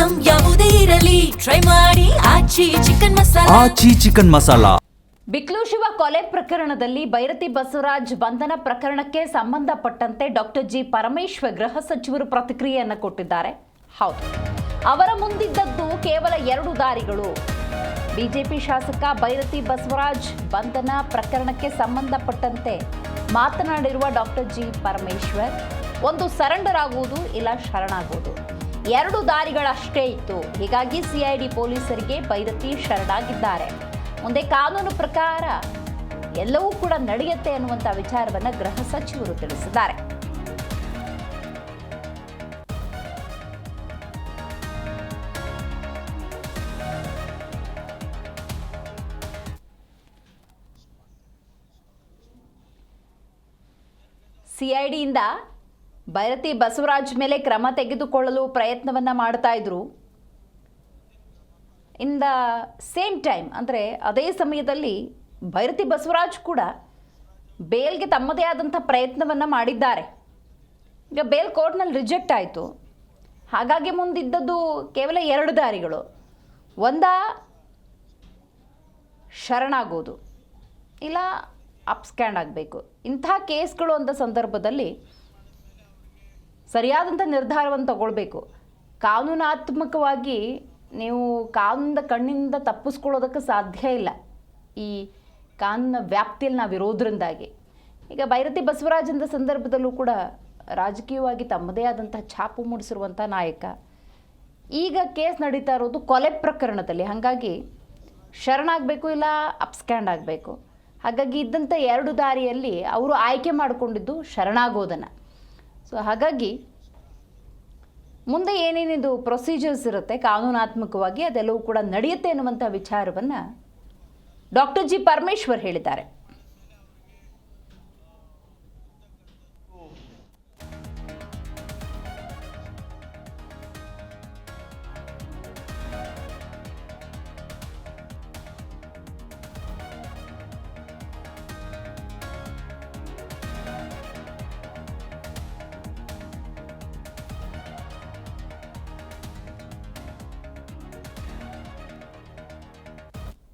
Item ಯಾವುದೇ ಇರಲಿ try ಮಾಡಿ ಆಚಿ ಚಿಕನ್ ಮಸಾಲಾ. ಬಿಕ್ಲು ಶಿವ ಕೊಲೆ ಪ್ರಕರಣದಲ್ಲಿ ಬೈರತಿ ಬಸವರಾಜ್ ಬಂಧನ ಪ್ರಕರಣಕ್ಕೆ ಸಂಬಂಧಪಟ್ಟಂತೆ ಡಾಕ್ಟರ್ ಜಿ ಪರಮೇಶ್ವರ್ ಗೃಹ ಸಚಿವರು ಪ್ರತಿಕ್ರಿಯೆಯನ್ನು ಕೊಟ್ಟಿದ್ದಾರೆ. ಹೌದು, ಅವರ ಮುಂದಿದ್ದದ್ದು ಕೇವಲ 2 ದಾರಿಗಳು. ಬಿಜೆಪಿ ಶಾಸಕ ಬೈರತಿ ಬಸವರಾಜ್ ಬಂಧನ ಪ್ರಕರಣಕ್ಕೆ ಸಂಬಂಧಪಟ್ಟಂತೆ ಮಾತನಾಡಿರುವ ಡಾಕ್ಟರ್ ಜಿ ಪರಮೇಶ್ವರ್, ಒಂದು ಸರೆಂಡರ್ ಆಗುವುದು, ಇಲ್ಲ ಶರಣಾಗುವುದು, 2 ದಾರಿಗಳಷ್ಟೇ ಇತ್ತು. ಹೀಗಾಗಿ ಸಿಐಡಿ ಪೊಲೀಸರಿಗೆ ಬೈರತಿ ಶರಣಾಗಿದ್ದಾರೆ. ಮುಂದೆ ಕಾನೂನು ಪ್ರಕಾರ ಎಲ್ಲವೂ ಕೂಡ ನಡೆಯುತ್ತೆ ಅನ್ನುವಂಥ ವಿಚಾರವನ್ನು ಗೃಹ ಸಚಿವರು ತಿಳಿಸಿದ್ದಾರೆ. ಸಿಐಡಿಯಿಂದ ಬೈರತಿ ಬಸವರಾಜ್ ಮೇಲೆ ಕ್ರಮ ತೆಗೆದುಕೊಳ್ಳಲು ಪ್ರಯತ್ನವನ್ನು ಮಾಡ್ತಾ ಇದ್ರು. ಇನ್ ದ ಸೇಮ್ ಟೈಮ್, ಅಂದರೆ ಅದೇ ಸಮಯದಲ್ಲಿ ಬೈರತಿ ಬಸವರಾಜ್ ಕೂಡ ಬೇಲ್ಗೆ ತಮ್ಮದೇ ಆದಂಥ ಪ್ರಯತ್ನವನ್ನು ಮಾಡಿದ್ದಾರೆ. ಈಗ ಬೇಲ್ ಕೋರ್ಟ್ನಲ್ಲಿ ರಿಜೆಕ್ಟ್ ಆಯಿತು. ಹಾಗಾಗಿ ಮುಂದಿದ್ದದ್ದು ಕೇವಲ 2 ದಾರಿಗಳು. ಒಂದ ಶರಣಾಗೋದು, ಇಲ್ಲ ಅಪ್ಸ್ಕ್ಯಾಂಡ್ ಆಗಬೇಕು. ಇಂಥ ಕೇಸ್ಗಳು ಅಂತ ಸಂದರ್ಭದಲ್ಲಿ ಸರಿಯಾದಂಥ ನಿರ್ಧಾರವನ್ನು ತಗೊಳ್ಬೇಕು. ಕಾನೂನಾತ್ಮಕವಾಗಿ ನೀವು ಕಾನೂನಿನ ಕಣ್ಣಿಂದ ತಪ್ಪಿಸ್ಕೊಳ್ಳೋದಕ್ಕೆ ಸಾಧ್ಯ ಇಲ್ಲ. ಈ ಕಾನೂನಿನ ವ್ಯಾಪ್ತಿಯಲ್ಲಿ ನಾವು ಇರೋದ್ರಿಂದಾಗಿ ಈಗ ಬೈರತಿ ಬಸವರಾಜ್ ಅಂದ ಸಂದರ್ಭದಲ್ಲೂ ಕೂಡ ರಾಜಕೀಯವಾಗಿ ತಮ್ಮದೇ ಆದಂಥ ಛಾಪು ಮೂಡಿಸಿರುವಂಥ ನಾಯಕ. ಈಗ ಕೇಸ್ ನಡೀತಾ ಇರೋದು ಕೊಲೆ ಪ್ರಕರಣದಲ್ಲಿ. ಹಾಗಾಗಿ ಶರಣಾಗಬೇಕು, ಇಲ್ಲ ಅಪ್ಸ್ಕ್ಯಾಂಡ್ ಆಗಬೇಕು. ಹಾಗಾಗಿ ಇದ್ದಂಥ 2 ದಾರಿಯಲ್ಲಿ ಅವರು ಆಯ್ಕೆ ಮಾಡಿಕೊಂಡಿದ್ದು ಶರಣಾಗೋದನ್ನು. ಸೊ ಹಾಗಾಗಿ ಮುಂದೆ ಏನೇನಿದು ಪ್ರೊಸೀಜರ್ಸ್ ಇರುತ್ತೆ ಕಾನೂನಾತ್ಮಕವಾಗಿ, ಅದೆಲ್ಲವೂ ಕೂಡ ನಡೆಯುತ್ತೆ ಅನ್ನುವಂಥ ವಿಚಾರವನ್ನು ಡಾಕ್ಟರ್ ಜಿ ಪರಮೇಶ್ವರ್ ಹೇಳಿದ್ದಾರೆ.